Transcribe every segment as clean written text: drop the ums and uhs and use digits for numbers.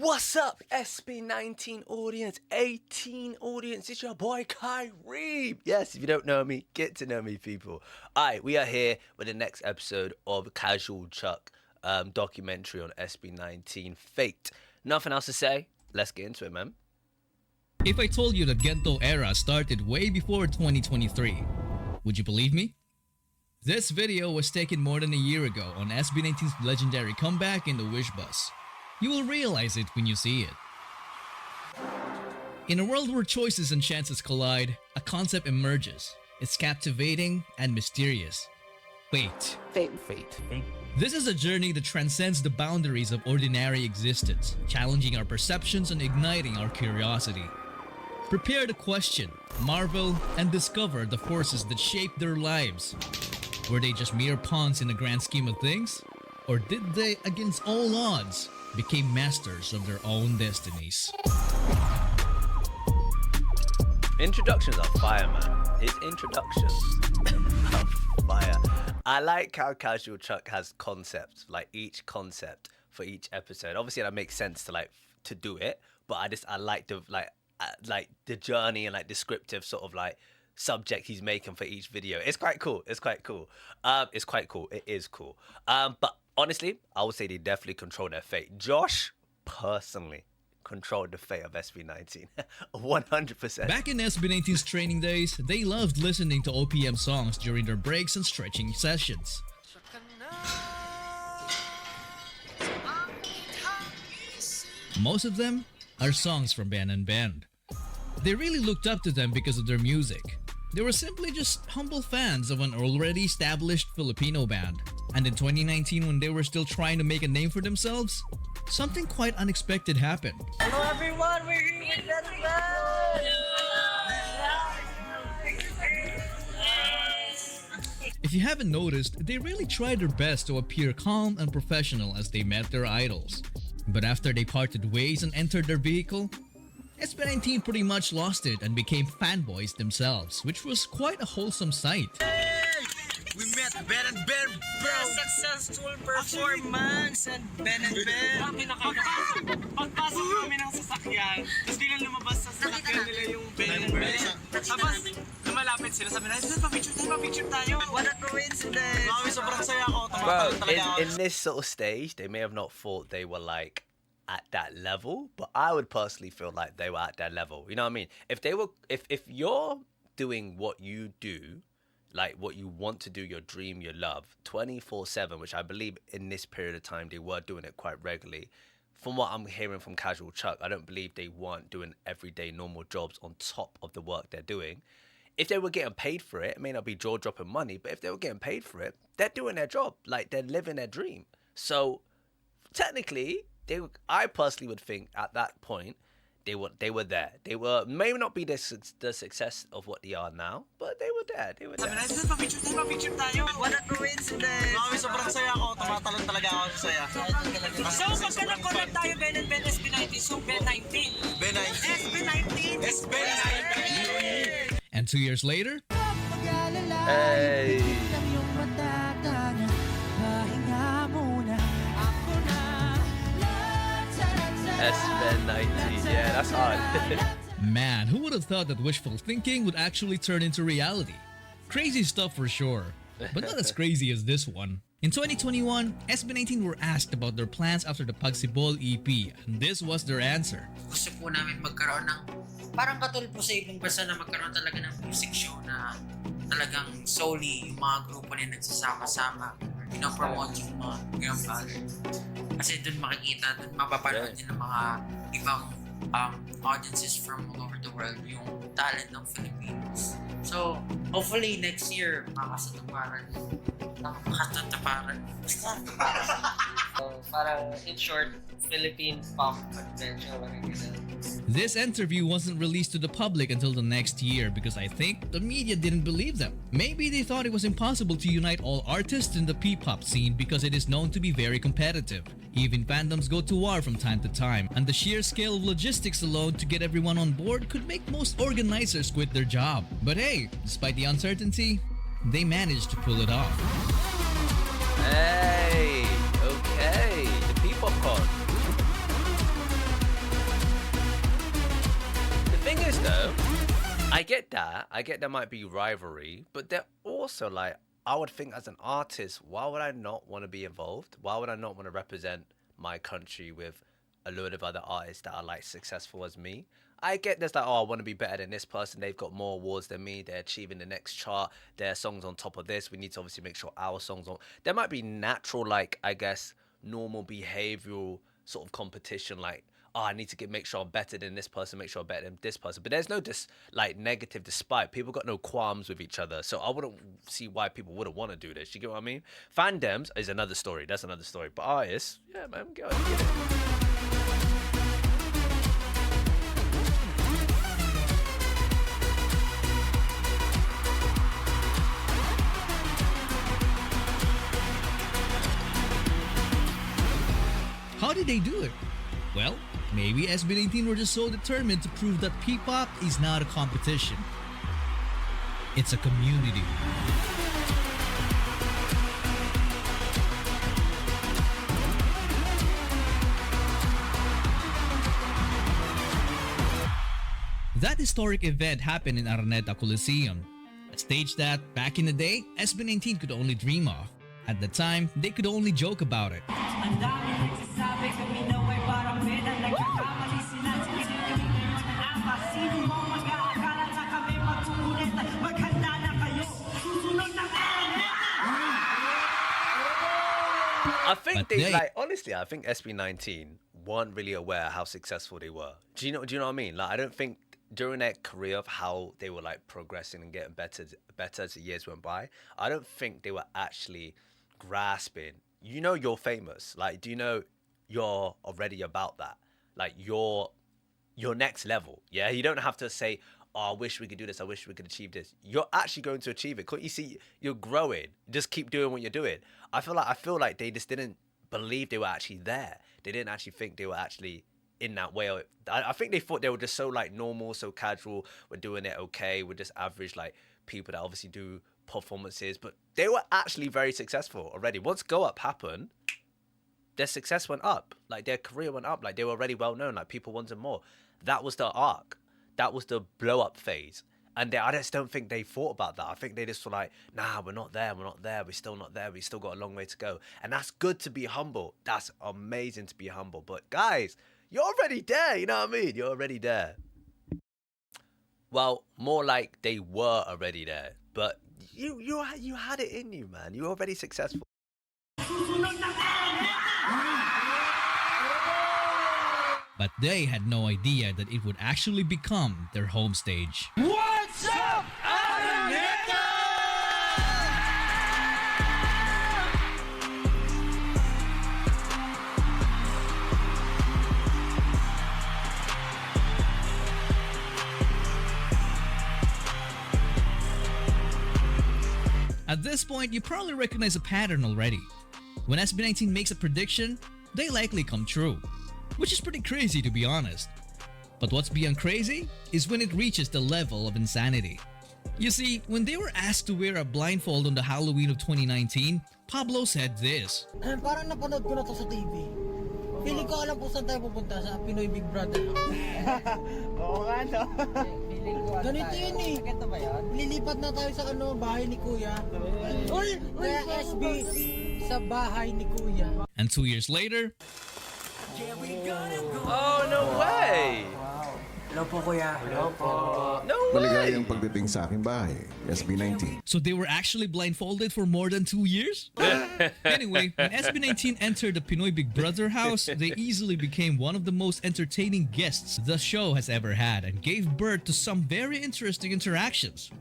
What's up, SB19 audience, 18 audience? It's your boy Kyrie. Yes, if you don't know me, get to know me, people. Alright, we are here with the next episode of Casual Chuck documentary on SB19 Fate. Nothing else to say. Let's get into it, man. If I told you that Gento era started way before 2023, would you believe me? This video was taken more than a year ago on SB19's legendary comeback in the Wish Bus. You will realize it when you see it. In a world where choices and chances collide, a concept emerges. It's captivating and mysterious. Fate. Fate. This is a journey that transcends the boundaries of ordinary existence, challenging our perceptions and igniting our curiosity. Prepare to question, marvel, and discover the forces that shape their lives. Were they just mere pawns in the grand scheme of things? Or did they, against all odds, became masters of their own destinies? Introductions are fire, man. His introductions are fire. I like how Casual Chuck has concepts, like each concept for each episode. Obviously, that makes sense to do it, but I like the journey and descriptive sort of subject he's making for each video. It's quite cool. It is cool. But honestly, I would say they definitely control their fate. Josh, personally, controlled the fate of SB19. 100%. Back in SB19's training days, they loved listening to OPM songs during their breaks and stretching sessions. Most of them are songs from Ben and Band. They really looked up to them because of their music. They were simply just humble fans of an already established Filipino band. And in 2019, when they were still trying to make a name for themselves, something quite unexpected happened. Hello everyone, we're here with Ben and Band! If you haven't noticed, they really tried their best to appear calm and professional as they met their idols. But after they parted ways and entered their vehicle, SB19 pretty much lost it and became fanboys themselves, which was quite a wholesome sight. We met Ben and Ben, bro! Successful performance and Ben and Ben! Pagpasok namin ng sasakyan, tapos bilang lumabas sa sasakyan nila yung Ben and Ben. Tapos lumalapit sila, sabi na, pa-picture tayo. What a coincidence! Mami, sobrang saya ko. Bro, in this sort of stage, they may have not thought they were at that level, but I would personally feel like they were at that level. You know what I mean? If you're doing what you do, like what you want to do, your dream, your love, 24/7, which I believe in this period of time they were doing it quite regularly. From what I'm hearing from Casual Chuck, I don't believe they weren't doing everyday normal jobs on top of the work they're doing. If they were getting paid for it, it may not be jaw-dropping money, but if they were getting paid for it, they're doing their job. Like, they're living their dream. So technically, I personally would think at that point they were there. They were may not be the success of what they are now, but they were there. They were there. Sabi na, pa-picture tayo. What a coincidence! Mami, sobrang saya ko. Tumatalon talaga ako sa saya. So, pagka nag-collab tayo, Ben and Ben SB19, so Ben19. SB19! SB19! And 2 years later, Hey. SB19, yeah, that's hard. man, who would have thought that wishful thinking would actually turn into reality? Crazy stuff for sure, but not as crazy as this one. In 2021, SB19 were asked about their plans after the Pagsibol EP, and this was their answer. Gusto po namin magkaroon ng parang katulad po sa ibang bansa na magkaroon talaga ng music show na talagang solely yung mga grupo na nagsasama-sama, pinopromote yung mga grandfather. Kasi dun makikita, dun mapapanood din ng mga ibang audiences from all over the world yung talent ng Filipinos. So, hopefully next year, makakasatuparan. Parang in short, Philippine pop adventure. This interview wasn't released to the public until the next year because I think the media didn't believe them. Maybe they thought it was impossible to unite all artists in the P-pop scene because it is known to be very competitive. Even fandoms go to war from time to time, and the sheer scale of logistics alone to get everyone on board could make most organizers quit their job. But hey, despite the uncertainty, they managed to pull it off. Hey, okay, the P-pop pod. though. I get that. I get there might be rivalry, but they're also like, I would think as an artist, why would I not want to be involved? Why would I not want to represent my country with a load of other artists that are like successful as me? I get this like, oh, I want to be better than this person. They've got more awards than me. They're achieving the next chart. Their songs on top of this. We need to obviously make sure our songs on. There might be natural, like, I guess, normal behavioral sort of competition, like, oh, I need to make sure I'm better than this person, make sure I'm better than this person. But there's no like negative despite. People got no qualms with each other. So I wouldn't see why people wouldn't want to do this. You get what I mean? Fandoms is another story. That's another story. But artists, yeah, man, get on it. How did they do it? Well, maybe SB19 were just so determined to prove that P-pop is not a competition. It's a community. That historic event happened in Araneta Coliseum, a stage that, back in the day, SB19 could only dream of. At the time, they could only joke about it. I think But they like, honestly, I think SB19 weren't really aware how successful they were. Do you know what I mean? Like, I don't think during their career of how they were like progressing and getting better as the years went by, I don't think they were actually grasping, you know, you're famous. Like, do you know you're already about that? Like, you're next level. Yeah, you don't have to say, oh, I wish we could do this, I wish we could achieve this. You're actually going to achieve it. Can't you see you're growing? Just keep doing what you're doing. I feel like they just didn't believe they were actually there. They didn't actually think they were actually in that way. I think they thought they were just so like normal, so casual. We're doing it okay. We're just average like people that obviously do performances, but they were actually very successful already. Once Go Up happened, their success went up. Like, their career went up. Like, they were already well known. Like, people wanted more. That was the arc. That was the blow up phase. And I just don't think they thought about that. I think they just were like, nah, we're not there. We're still not there. We still got a long way to go. And that's good to be humble. That's amazing to be humble. But guys, you're already there. You know what I mean? You're already there. Well, more like they were already there. But you had it in you, man. You were already successful. But they had no idea that it would actually become their home stage. What's up, Araneta? At this point, you probably recognize a pattern already. When SB19 makes a prediction, they likely come true. Which is pretty crazy, to be honest. But what's beyond crazy is when it reaches the level of insanity. You see, when they were asked to wear a blindfold on the Halloween of 2019, Pablo said this. Parang napanood ko na to sa TV. Feeling ko alam po saan tayo pupunta, sa Pinoy Big Brother. Oo nga, no? Ganito yun eh. Ganito ba yan? Lilipat na tayo sa bahay ni Kuya. Uy! Kaya SB sa bahay ni Kuya. And 2 years later, Oh, no way! Hello po Kuya. Hello po. No way! Maligayang pagdating sa aking bahay, SB19. so they were actually blindfolded for more than 2 years? Anyway, when SB19 entered the Pinoy Big Brother house, they easily became one of the most entertaining guests the show has ever had and gave birth to some very interesting interactions.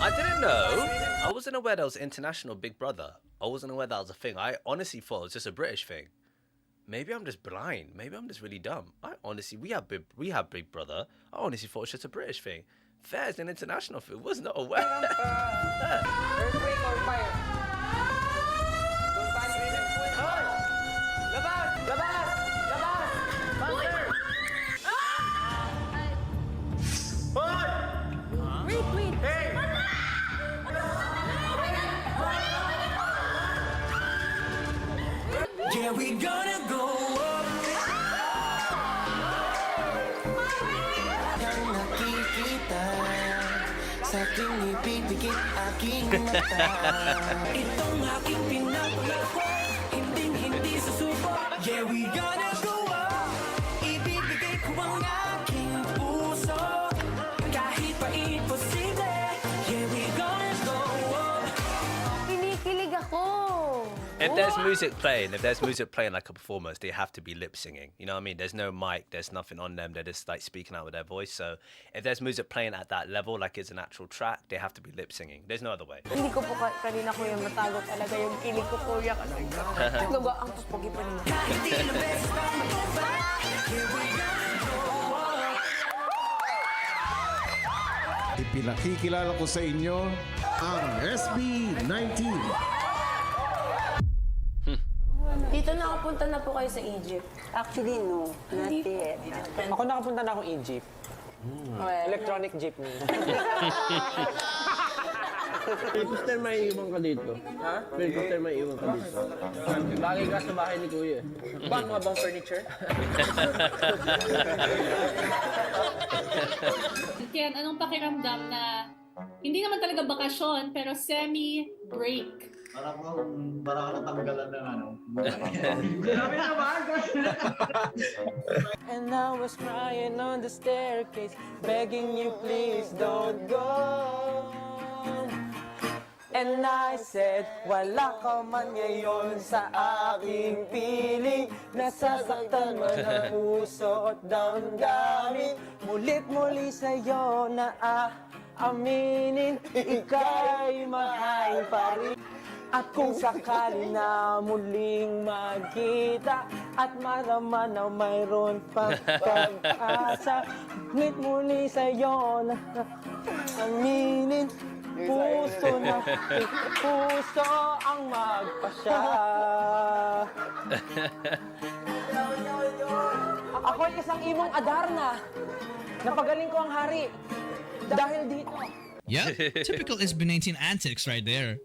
I didn't know. I wasn't aware that was international Big Brother. I wasn't aware that was a thing. I honestly thought it was just a British thing. Maybe I'm just blind. Maybe I'm just really dumb. We have Big Brother. I honestly thought it was just a British thing. Fair is an international thing. Was not aware. Earthquake or fire? Labas! Labas! Labas! Monster! Wait. Yeah, we gonna go up. Kinikilig ako. If there's music playing like a performance, they have to be lip singing. You know what I mean? There's no mic, there's nothing on them. They're just like speaking out with their voice. So if there's music playing at that level, like it's an actual track, they have to be lip singing. There's no other way. Hindi ko po kanina kuya matago talaga yung kilig ko kuya. Ano ba ang pupugi pa rin? Ipinakikilala ko sa inyo ang SB19. Dito nakapunta na po kayo sa Egypt. Actually, no. Not yet. Ako nakapunta na akong Egypt. Electronic jeepney. Poster may iwan ka dito. Ha? Poster may iwan ka dito. Bagay ka sa bahay ni Kuya. Bang mga bang furniture? Ken, anong pakiramdam na hindi naman talaga bakasyon, pero semi-break? Parang natanggalan ng ano. And I was crying on the staircase, begging you please don't go. And I said, wala ka man ngayon sa aking piling. Nasasaktan man ang puso at damdamin. Mulit muli sa'yo na aaminin, ika'y mahal pa rin. At kung sakali na muling magkita at marama na mayroon pang pag-asa, ngunit muli sa'yo na aminin, puso na puso ang magpasya. Ako'y isang imong Adarna, napagaling ko ang hari dahil dito. Yep, typical SB19 antics right there.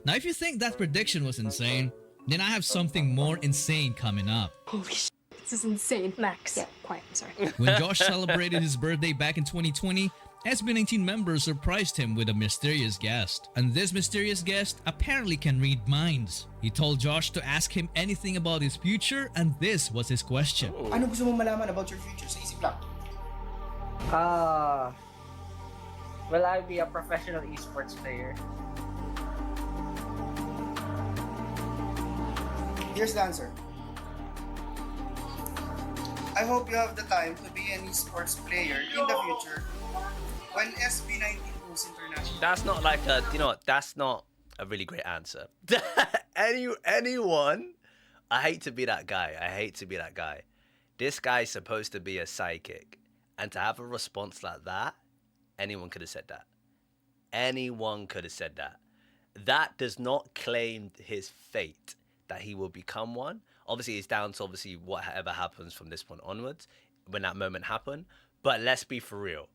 Now, if you think that prediction was insane, then I have something more insane coming up. Holy shit, this is insane. Max. Yeah, quiet, I'm sorry. When Josh celebrated his birthday back in 2020, SB19 members surprised him with a mysterious guest. And this mysterious guest apparently can read minds. He told Josh to ask him anything about his future, and this was his question. Ano gusto mo malaman about your future sa isip lang? Will I be a professional esports player? Here's the answer. I hope you have the time to be an esports player in the future when SB19 goes international. That's not like a, you know what, that's not a really great answer. Anyone, I hate to be that guy. This guy's supposed to be a psychic. And to have a response like that, anyone could have said that. That does not claim his fate that he will become one. Obviously, it's down to whatever happens from this point onwards when that moment happened. But let's be for real.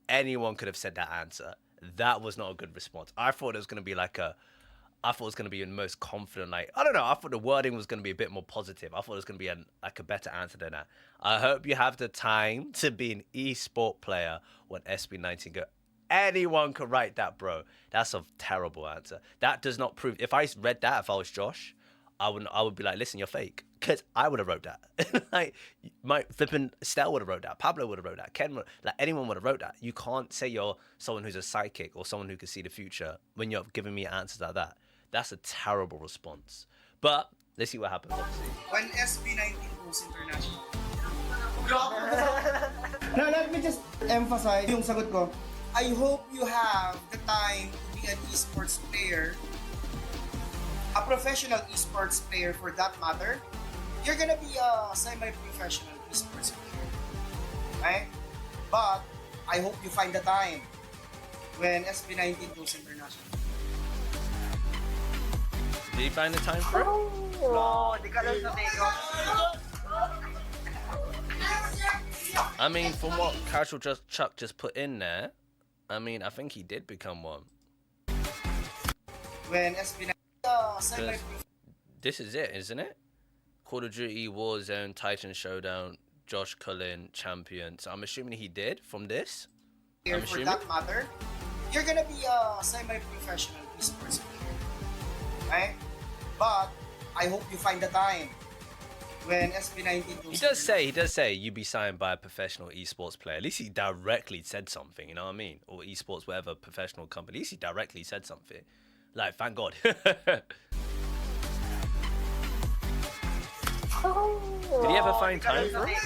Anyone could have said that answer. That was not a good response. I thought it was going to be the most confident, I thought the wording was going to be a bit more positive. I thought it was going to be a better answer than that. I hope you have the time to be an esport player when SB19 go. Anyone could write that, bro. That's a terrible answer. That does not prove. If I read that, if I was Josh, I would be like, listen, you're fake. Because I would have wrote that. Like, my flipping Stell would have wrote that. Pablo would have wrote that. Ken anyone would have wrote that. You can't say you're someone who's a psychic or someone who can see the future when you're giving me answers like that. That's a terrible response. But let's see what happens, obviously. When SB19 goes international. Now, let me just emphasize yung sagot ko. I hope you have the time to be an esports player, a professional esports player for that matter. You're gonna be a semi-professional esports player, right? But I hope you find the time when SB19 goes international. Did you find the time for it? Oh, di ka lang sa take-off. I mean, from what Chuck just put in there, I mean, I think he did become one. When SB19 This is it, isn't it? Call of Duty, Warzone, Titan Showdown, Josh Cullen, Champion. So I'm assuming he did from this. For that matter, you're gonna be a semi-professional esports player, right? But I hope you find the time when SB19 goes. He does say you be signed by a professional esports player. At least he directly said something, you know what I mean? Or esports, whatever professional company. At least he directly said something. Like, thank God. Did he ever find time for it?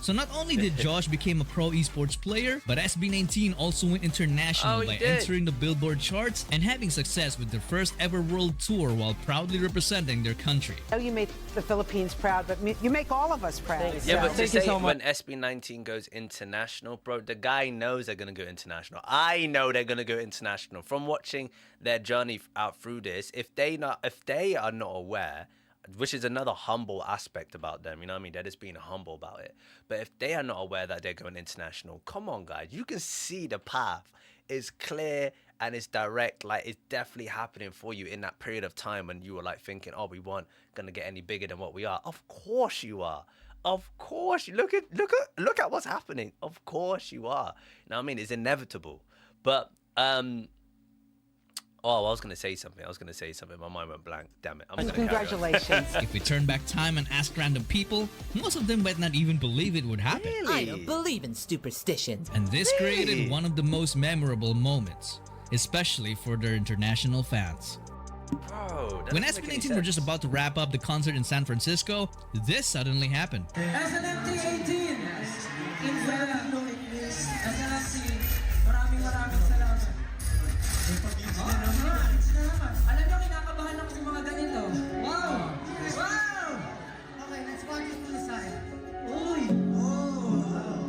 So not only did Josh become a pro esports player, but SB19 also went international by entering the Billboard charts and having success with their first ever world tour while proudly representing their country. I know you make the Philippines proud, but you make all of us proud. Yeah, but to say when SB19 goes international, bro, the guy knows they're going to go international. I know they're going to go international. From watching their journey out through this, if they are not aware, which is another humble aspect about them, you know what I mean? They're just being humble about it. But if they are not aware that they're going international, come on, guys. You can see the path is clear and it's direct. Like, it's definitely happening for you in that period of time when you were like thinking, oh, we weren't going to get any bigger than what we are. Of course you are. Of course. Look at what's happening. Of course you are. You know what I mean? It's inevitable. But, oh, I was going to say something. My mind went blank. Damn it. Congratulations. If we turn back time and ask random people, most of them might not even believe it would happen. Really? I don't believe in superstitions. And this created one of the most memorable moments, especially for their international fans. Bro, when SB19 were just about to wrap up the concert in San Francisco, this suddenly happened. SB19, alam nyo, kinakabahan ako sa mga ganito. Wow! Wow! Okay, let's watch it to the side. Uy! Oh!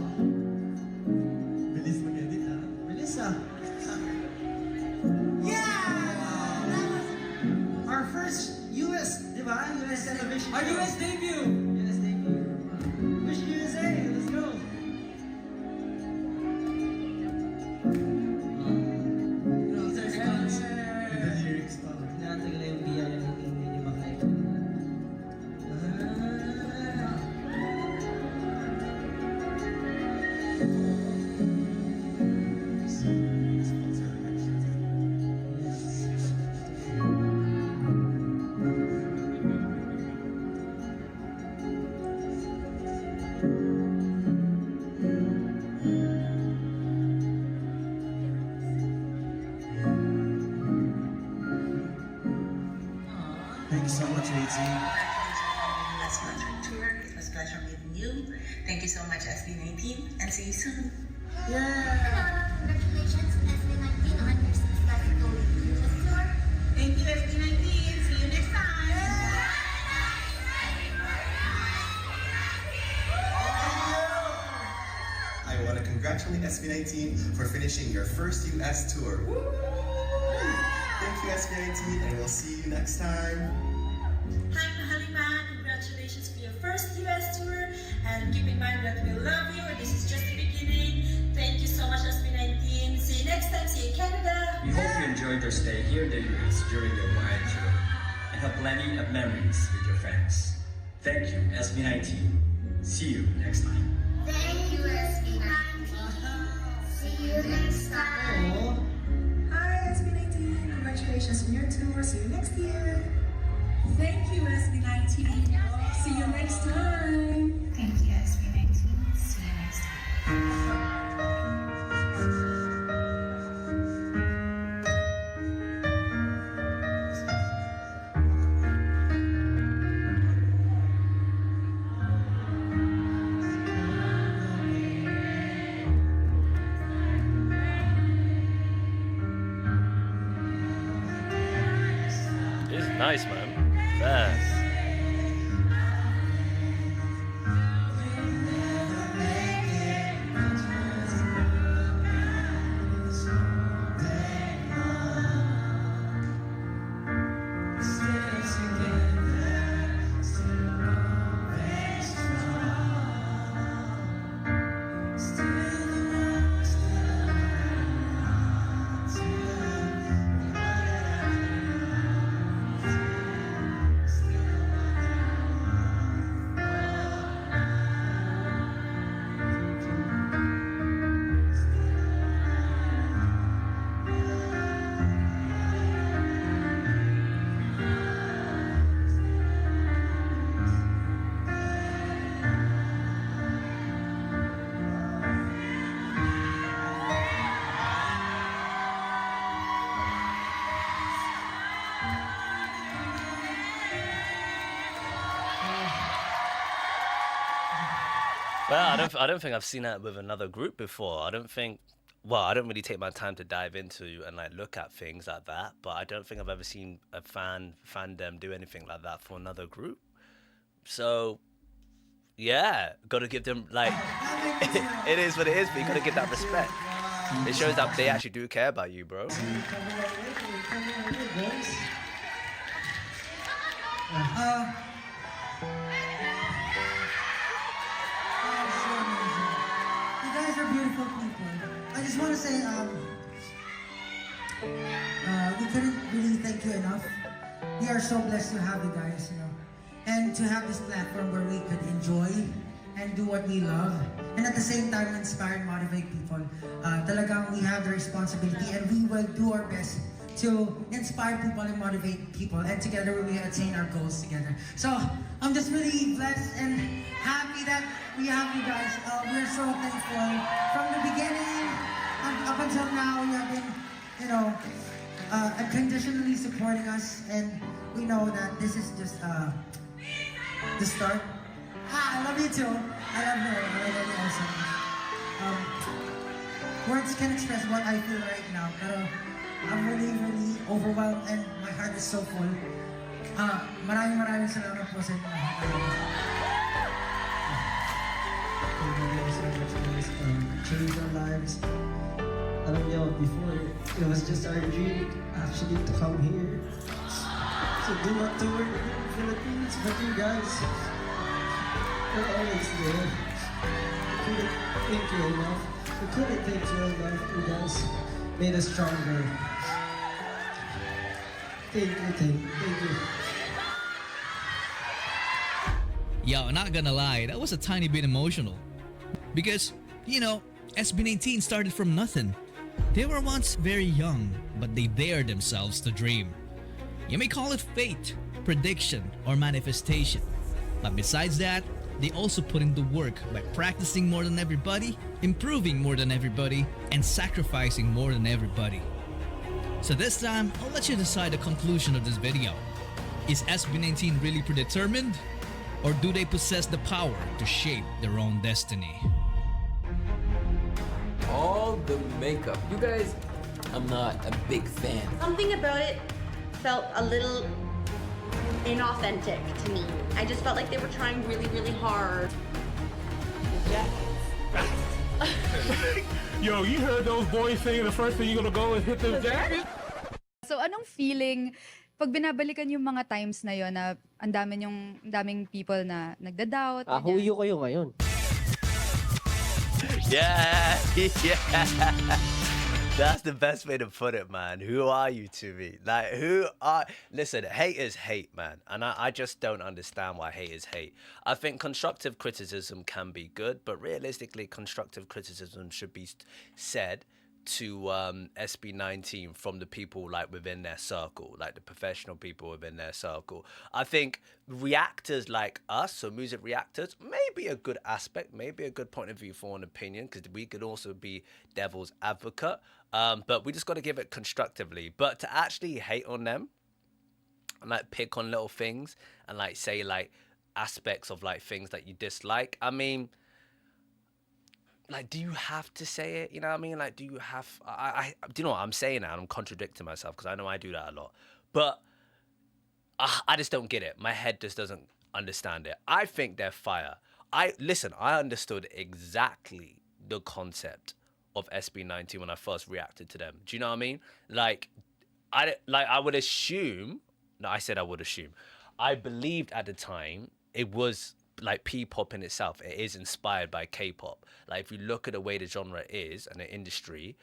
Bilis mag-edit, ha? Bilis, ha? Yeah! Our first US, di ba? US television. Our US debut! US debut. Wish USA! Let's go! Thank you so much, AT. Last month tour. It was a pleasure meeting you. Thank you so much, SB19, and see you soon. Yeah. Congratulations, SB19, on your successful tour. Thank you, SB19. See you next time. I want to congratulate SB19 for finishing your first US tour. Thank you, SB19, and we'll see you next time. Hi, Mahaliman. Congratulations for your first US tour. And keep in mind that we love you. This is just the beginning. Thank you so much, SB19. See you next time. See you in Canada. We hope you enjoyed your stay here in the US during your wide tour and have plenty of memories with your friends. Thank you, SB19. See you next time. Thank you, SB19. See you next time. Hi, SB19. Congratulations on your tour. See you next year. Thank you, SB19. See you next time. Thank you, SB19. See you next time. This is nice, man. Fast. Well, I don't think I've seen that with another group before. I don't think. Well, I don't really take my time to dive into and like look at things like that. But I don't think I've ever seen a fandom do anything like that for another group. So yeah, gotta give them like it is what it is. But you gotta give that respect. It shows that they actually do care about you, bro. You guys are beautiful people. I just want to say, we couldn't really thank you enough. We are so blessed to have you guys, you know, and to have this platform where we could enjoy and do what we love, and at the same time inspire and motivate people. Talagang we have the responsibility, and we will do our best to inspire people and motivate people, and together we will attain our goals together. So I'm just really blessed and happy that we have you guys. We're so thankful from the beginning up until now. You have been, you know, unconditionally supporting us, and we know that this is just the start. I love you too. I love you. I love you also. Words can express what I feel right now, pero I'm really, really overwhelmed and my heart is so full. Maraming salamat po sa inyo lahat. Thank you guys so much, guys. Changed our lives. Alam niyo, before, it was just our dream actually to come here. So do not tour in the Philippines, but you guys, you're always there. We couldn't thank you enough. We couldn't thank you enough. You guys made us stronger. Thank you. Yo, not gonna lie, that was a tiny bit emotional. Because, you know, SB19 started from nothing. They were once very young, but they dared themselves to dream. You may call it fate, prediction, or manifestation. But besides that, they also put in the work by practicing more than everybody, improving more than everybody, and sacrificing more than everybody. So this time, I'll let you decide the conclusion of this video. Is SB19 really predetermined? Or do they possess the power to shape their own destiny? All the makeup. You guys, I'm not a big fan. Something about it felt a little inauthentic to me. I just felt like they were trying really, really hard. Yo, you heard those boys saying the first thing you're gonna go is hit them jackets? So anong feeling pag binabalikan yung mga times na yon na ang daming people na nagda-doubt? Huyo kayo ngayon. Yeah, yeah. That's the best way to put it, man. Who are you to me? Like, listen, haters hate, man. And I just don't understand why haters hate. I think constructive criticism can be good, but realistically, constructive criticism should be said to SB19 from the people like within their circle, like the professional people within their circle. I think reactors like us, so music reactors, may be a good aspect, maybe a good point of view for an opinion, because we could also be devil's advocate. But we just got to give it constructively. But to actually hate on them and like pick on little things and like say like aspects of like things that you dislike, I mean, like, do you have to say it? You know what I mean? Like, do you have... do you know what I'm saying now? I'm contradicting myself because I know I do that a lot. But I just don't get it. My head just doesn't understand it. I think they're fire. Listen, I understood exactly the concept of SB19 when I first reacted to them. Do you know what I mean? Like, I would assume... No, I said I would assume. I believed at the time it was... like P-pop in itself, it is inspired by K-pop. Like if you look at the way the genre is and the industry,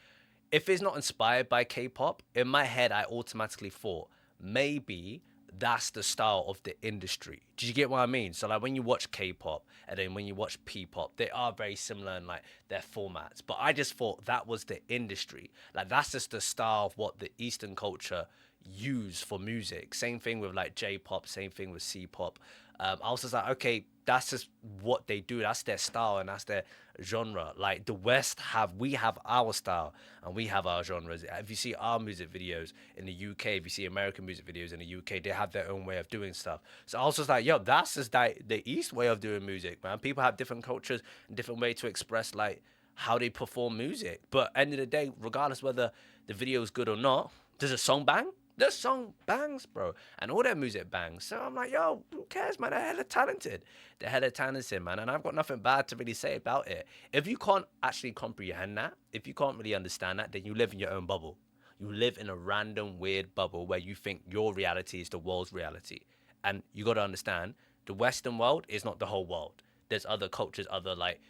if it's not inspired by K-pop, in my head I automatically thought maybe that's the style of the industry. Do you get what I mean? So like when you watch K-pop and then when you watch P-pop, they are very similar in like their formats. But I just thought that was the industry. Like that's just the style of what the Eastern culture use for music. Same thing with like J-pop, same thing with C-pop. I was just like, okay, that's just what they do. That's their style and that's their genre. Like the West we have our style and we have our genres. If you see our music videos in the UK, if you see American music videos in the UK, they have their own way of doing stuff. So I was just like, yo, that's just like the East way of doing music, man. People have different cultures and different way to express like how they perform music. But end of the day, regardless whether the video is good or not, does a song bang? The song bangs, bro, and all their music bangs. So I'm like, yo, who cares, man? They're hella talented. They're hella talented, man, and I've got nothing bad to really say about it. If you can't actually comprehend that, if you can't really understand that, then you live in your own bubble. You live in a random, weird bubble where you think your reality is the world's reality. And you got to understand, the Western world is not the whole world. There's other cultures, other like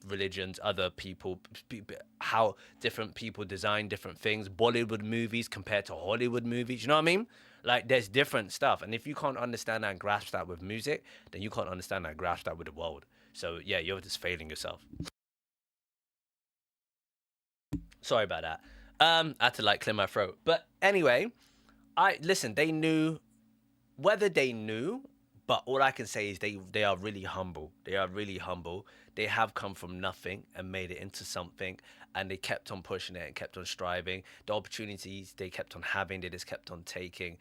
religions, other people, how different people design different things. Bollywood movies compared to Hollywood movies, you know what I mean? Like there's different stuff, and if you can't understand that and grasp that with music, then you can't understand that and grasp that with the world. So yeah, you're just failing yourself. Sorry about that. I had to like clear my throat. But anyway, listen, they knew, whether they knew, but all I can say is they are really humble. They are really humble. They have come from nothing and made it into something, and they kept on pushing it and kept on striving. The opportunities they kept on having, they just kept on taking.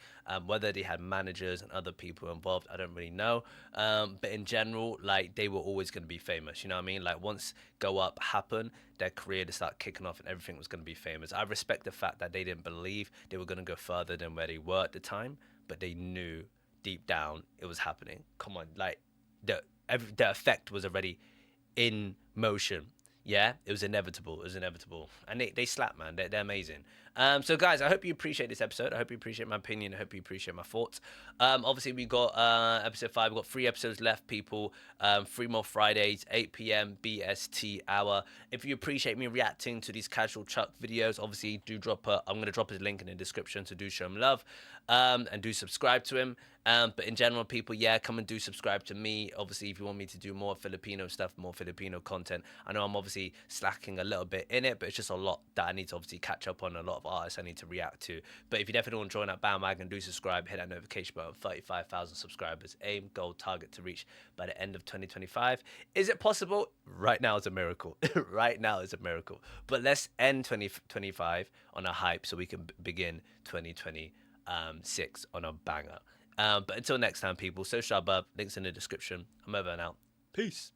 Whether they had managers and other people involved, I don't really know. But in general, like they were always going to be famous. You know what I mean? Like once Go Up happened, their career to start kicking off and everything was going to be famous. I respect the fact that they didn't believe they were going to go further than where they were at the time, but they knew deep down it was happening. Come on, like the effect was already in motion. Yeah, it was inevitable. It was inevitable. And they slap, man. They're amazing. So, guys, I hope you appreciate this episode. I hope you appreciate my opinion. I hope you appreciate my thoughts. Obviously, we got episode 5. We've got 3 episodes left, people. 3 more Fridays, 8 p.m. BST hour. If you appreciate me reacting to these casual Chuck videos, obviously, do drop I'm going to drop his link in the description, so do show him love. And do subscribe to him. But in general, people, yeah, come and do subscribe to me. Obviously, if you want me to do more Filipino stuff, more Filipino content, I know I'm obviously slacking a little bit in it, but it's just a lot that I need to obviously catch up on, a lot of artists I need to react to. But if you definitely want to join that bandwagon, do subscribe, hit that notification button. 35,000 subscribers, aim, goal, target to reach by the end of 2025. Is it possible? Right now is a miracle. Right now is a miracle. But let's end 2025 on a hype so we can begin 2026 on a banger. But until next time, people, social above, links in the description. I'm over and out. Peace.